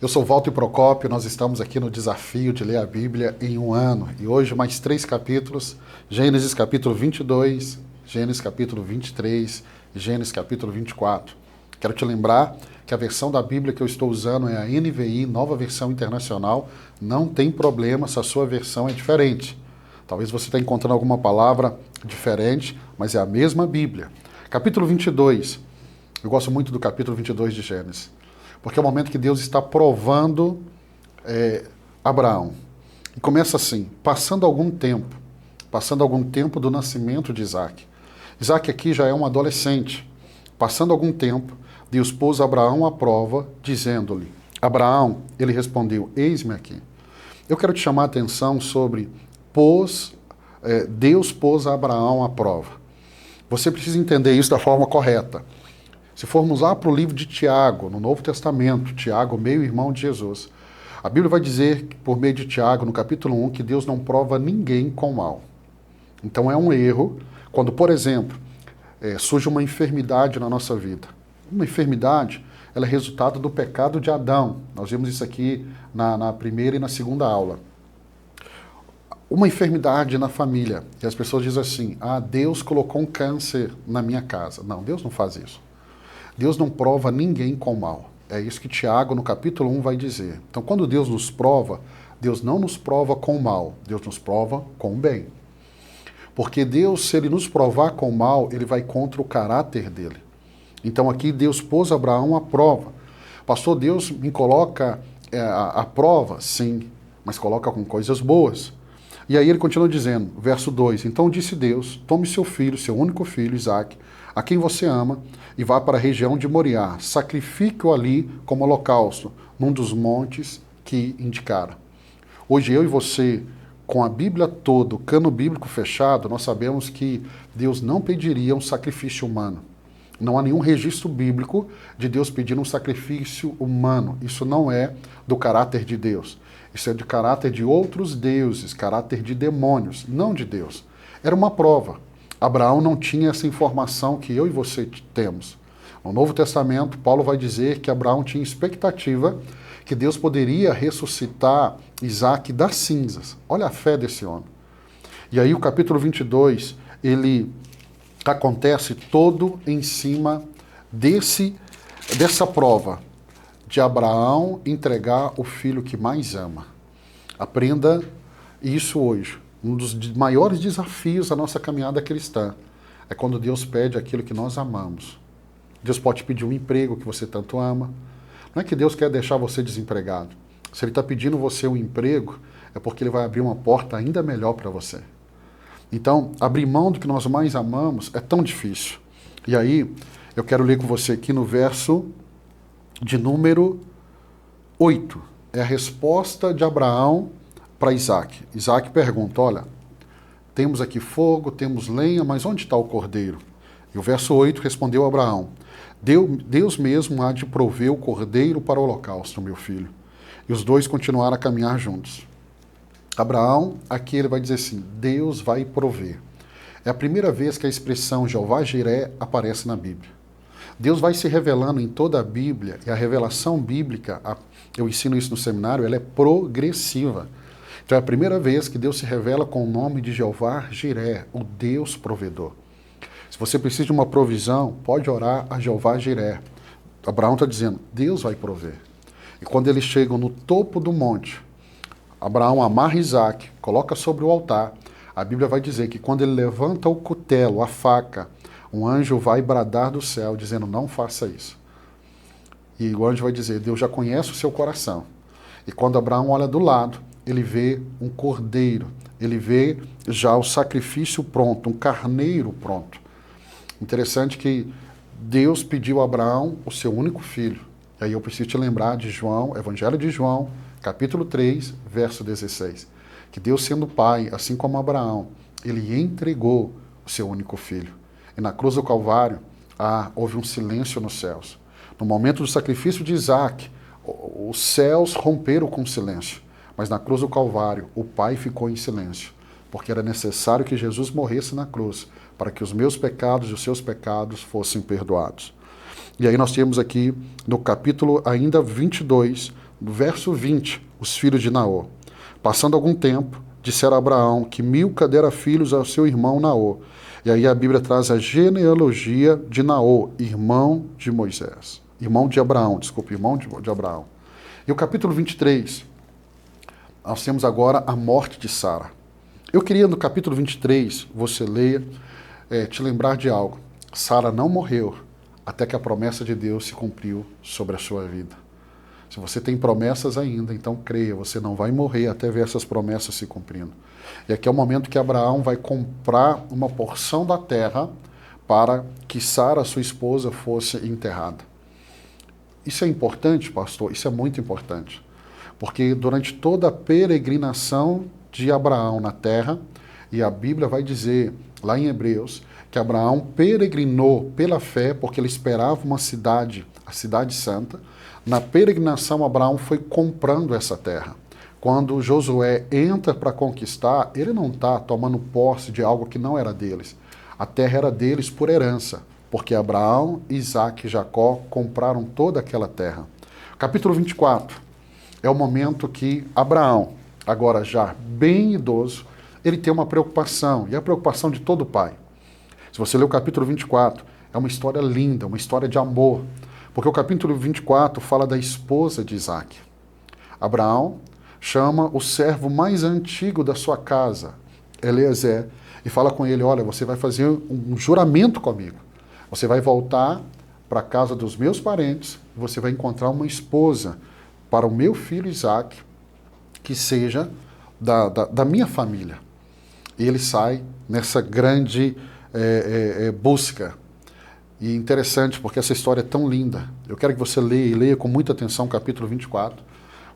Eu sou Walter Procópio, nós estamos aqui no desafio de ler a Bíblia em um ano. E hoje mais 3 capítulos, Gênesis capítulo 22, Gênesis capítulo 23 e Gênesis capítulo 24. Quero te lembrar que a versão da Bíblia que eu estou usando é a NVI, Nova Versão Internacional. Não tem problema se a sua versão é diferente. Talvez você esteja encontrando alguma palavra diferente, mas é a mesma Bíblia. Capítulo 22. Eu gosto muito do capítulo 22 de Gênesis. Porque é o momento que Deus está provando Abraão. E começa assim, passando algum tempo do nascimento de Isaac. Isaac aqui já é um adolescente. Passando algum tempo, Deus pôs Abraão à prova, dizendo-lhe, Abraão, ele respondeu, eis-me aqui. Eu quero te chamar a atenção sobre Deus pôs Abraão à prova. Você precisa entender isso da forma correta. Se formos lá para o livro de Tiago, no Novo Testamento, Tiago, meio-irmão de Jesus, a Bíblia vai dizer, por meio de Tiago, no capítulo 1, que Deus não prova ninguém com mal. Então é um erro quando, por exemplo, surge uma enfermidade na nossa vida. Uma enfermidade, ela é resultado do pecado de Adão. Nós vimos isso aqui na primeira e na segunda aula. Uma enfermidade na família, e as pessoas dizem assim, Deus colocou um câncer na minha casa. Não, Deus não faz isso. Deus não prova ninguém com mal. É isso que Tiago, no capítulo 1, vai dizer. Então, quando Deus nos prova, Deus não nos prova com mal, Deus nos prova com bem. Porque Deus, se Ele nos provar com mal, Ele vai contra o caráter dEle. Então, aqui Deus pôs Abraão à prova. Pastor, Deus me coloca à prova? Sim, mas coloca com coisas boas. E aí ele continua dizendo, verso 2, então disse Deus, tome seu filho, seu único filho, Isaque, a quem você ama, e vá para a região de Moriá, sacrifique-o ali como holocausto, num dos montes que indicara. Hoje eu e você, com a Bíblia toda, o cano bíblico fechado, nós sabemos que Deus não pediria um sacrifício humano. Não há nenhum registro bíblico de Deus pedir um sacrifício humano. Isso não é do caráter de Deus. Isso é de caráter de outros deuses, caráter de demônios, não de Deus. Era uma prova. Abraão não tinha essa informação que eu e você temos. No Novo Testamento, Paulo vai dizer que Abraão tinha expectativa que Deus poderia ressuscitar Isaque das cinzas. Olha a fé desse homem. E aí o capítulo 22, ele acontece todo em cima dessa prova de Abraão entregar o filho que mais ama. Aprenda isso hoje. Um dos maiores desafios da nossa caminhada cristã é quando Deus pede aquilo que nós amamos. Deus pode pedir um emprego que você tanto ama. Não é que Deus quer deixar você desempregado. Se Ele está pedindo você um emprego, é porque Ele vai abrir uma porta ainda melhor para você. Então, abrir mão do que nós mais amamos é tão difícil. E aí, eu quero ler com você aqui no verso de número 8. É a resposta de Abraão para Isaque. Isaque pergunta, olha, temos aqui fogo, temos lenha, mas onde está o cordeiro? E o verso 8 respondeu Abraão, Deus mesmo há de prover o cordeiro para o holocausto, meu filho. E os dois continuaram a caminhar juntos. Abraão, aqui ele vai dizer assim, Deus vai prover. É a primeira vez que a expressão Jeová Jiré aparece na Bíblia. Deus vai se revelando em toda a Bíblia, e a revelação bíblica, eu ensino isso no seminário, ela é progressiva. Então é a primeira vez que Deus se revela com o nome de Jeová Jiré, o Deus provedor. Se você precisa de uma provisão, pode orar a Jeová Jiré. Abraão está dizendo, Deus vai prover. E quando eles chegam no topo do monte, Abraão amarra Isaque, coloca sobre o altar. A Bíblia vai dizer que quando ele levanta o cutelo, a faca, um anjo vai bradar do céu, dizendo, não faça isso. E o anjo vai dizer, Deus já conhece o seu coração. E quando Abraão olha do lado, ele vê um cordeiro, ele vê já o sacrifício pronto, um carneiro pronto. Interessante que Deus pediu a Abraão o seu único filho. E aí eu preciso te lembrar de João, Evangelho de João, capítulo 3, verso 16. Que Deus sendo pai, assim como Abraão, ele entregou o seu único filho. E na cruz do Calvário, houve um silêncio nos céus. No momento do sacrifício de Isaque, os céus romperam com o silêncio. Mas na cruz do Calvário, o Pai ficou em silêncio, porque era necessário que Jesus morresse na cruz, para que os meus pecados e os seus pecados fossem perdoados. E aí nós temos aqui no capítulo ainda 22, no verso 20, os filhos de Naor. Passando algum tempo, disseram a Abraão que Milca dera filhos ao seu irmão Naor. E aí a Bíblia traz a genealogia de Naor, irmão de Moisés. Irmão de Abraão, desculpe, irmão de Abraão. E o capítulo 23, nós temos agora a morte de Sara. Eu queria no capítulo 23, você leia, te lembrar de algo. Sara não morreu até que a promessa de Deus se cumpriu sobre a sua vida. Se você tem promessas ainda, então creia, você não vai morrer até ver essas promessas se cumprindo. E aqui é o momento que Abraão vai comprar uma porção da terra para que Sara, sua esposa, fosse enterrada. Isso é importante, pastor? Isso é muito importante. Porque durante toda a peregrinação de Abraão na terra, e a Bíblia vai dizer, lá em Hebreus, que Abraão peregrinou pela fé, porque ele esperava uma cidade, a cidade santa. Na peregrinação, Abraão foi comprando essa terra. Quando Josué entra para conquistar, ele não está tomando posse de algo que não era deles. A terra era deles por herança, porque Abraão, Isaac e Jacó compraram toda aquela terra. Capítulo 24 é o momento que Abraão, agora já bem idoso, ele tem uma preocupação, e a preocupação de todo pai. Se você ler o capítulo 24, é uma história linda, uma história de amor, porque o capítulo 24 fala da esposa de Isaac. Abraão chama o servo mais antigo da sua casa, Eliezer, e fala com ele, olha, você vai fazer um juramento comigo. Você vai voltar para a casa dos meus parentes, e você vai encontrar uma esposa para o meu filho Isaac, que seja da minha família. E ele sai nessa grande busca. E interessante, porque essa história é tão linda. Eu quero que você leia e leia com muita atenção o capítulo 24,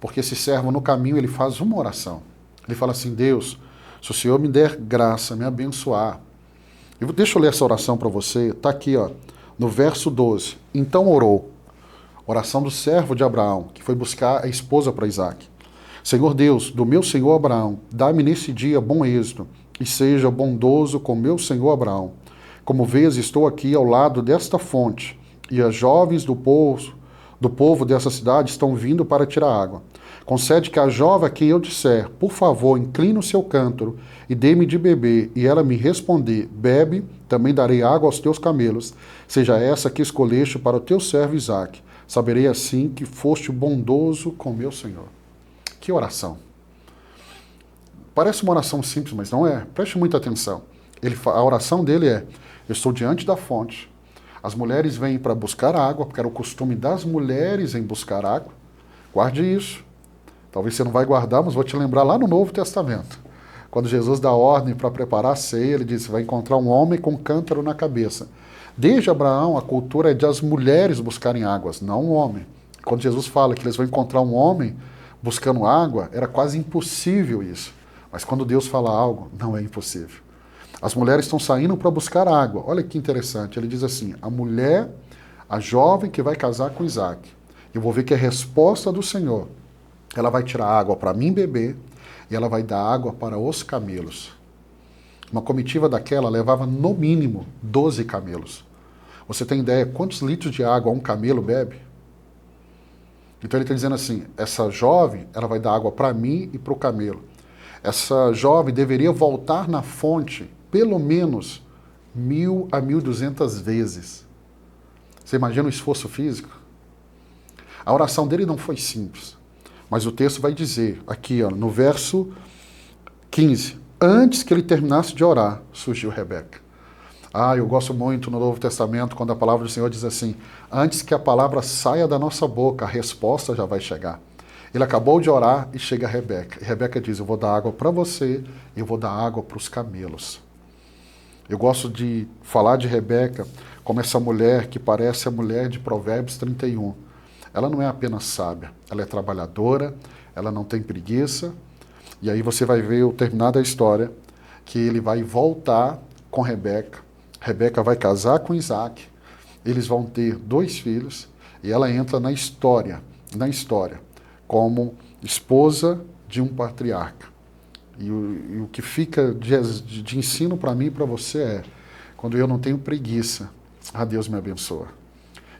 porque esse servo, no caminho, ele faz uma oração. Ele fala assim, Deus, se o Senhor me der graça, me abençoar. Deixa eu ler essa oração para você. Está aqui, ó, no verso 12. Então orou. Oração do servo de Abraão, que foi buscar a esposa para Isaac. Senhor Deus, do meu senhor Abraão, dá-me nesse dia bom êxito, e seja bondoso com meu senhor Abraão. Como vês, estou aqui ao lado desta fonte, e as jovens do povo dessa cidade estão vindo para tirar água. Concede que a jovem a quem eu disser, por favor, inclina o seu cântaro e dê-me de beber, e ela me responder, bebe, também darei água aos teus camelos, seja essa que escolheste para o teu servo Isaque. Saberei assim que foste bondoso com meu Senhor. Que oração! Parece uma oração simples, mas não é. Preste muita atenção. A oração dele é, eu estou diante da fonte, as mulheres vêm para buscar água, porque era o costume das mulheres em buscar água. Guarde isso. Talvez você não vai guardar, mas vou te lembrar lá no Novo Testamento. Quando Jesus dá ordem para preparar a ceia, ele diz, vai encontrar um homem com um cântaro na cabeça. Desde Abraão, a cultura é de as mulheres buscarem águas, não um homem. Quando Jesus fala que eles vão encontrar um homem buscando água, era quase impossível isso. Mas quando Deus fala algo, não é impossível. As mulheres estão saindo para buscar água. Olha que interessante. Ele diz assim, a mulher, a jovem que vai casar com Isaac. Eu vou ver que a resposta do Senhor, ela vai tirar água para mim beber e ela vai dar água para os camelos. Uma comitiva daquela levava no mínimo 12 camelos. Você tem ideia quantos litros de água um camelo bebe? Então ele está dizendo assim, essa jovem, ela vai dar água para mim e para o camelo. Essa jovem deveria voltar na fonte pelo menos 1.000 a 1.200 vezes. Você imagina o esforço físico? A oração dele não foi simples, mas o texto vai dizer, aqui ó, no verso 15, antes que ele terminasse de orar, surgiu Rebeca. Eu gosto muito no Novo Testamento, quando a palavra do Senhor diz assim, antes que a palavra saia da nossa boca, a resposta já vai chegar. Ele acabou de orar e chega Rebeca. E Rebeca diz, eu vou dar água para você e eu vou dar água para os camelos. Eu gosto de falar de Rebeca como essa mulher que parece a mulher de Provérbios 31. Ela não é apenas sábia, ela é trabalhadora, ela não tem preguiça. E aí você vai ver o terminar da história, que ele vai voltar com Rebeca. Rebeca vai casar com Isaac, eles vão ter 2 filhos, e ela entra na história, como esposa de um patriarca. E o que fica de ensino para mim e para você é, quando eu não tenho preguiça, Deus me abençoa.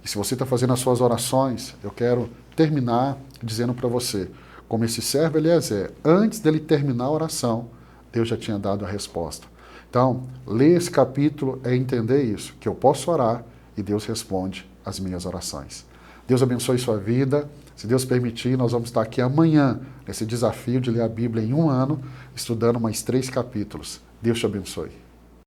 E se você está fazendo as suas orações, eu quero terminar dizendo para você, como esse servo Eliezer, antes dele terminar a oração, Deus já tinha dado a resposta. Então, ler esse capítulo é entender isso, que eu posso orar e Deus responde as minhas orações. Deus abençoe sua vida. Se Deus permitir, nós vamos estar aqui amanhã, nesse desafio de ler a Bíblia em um ano, estudando mais 3 capítulos. Deus te abençoe.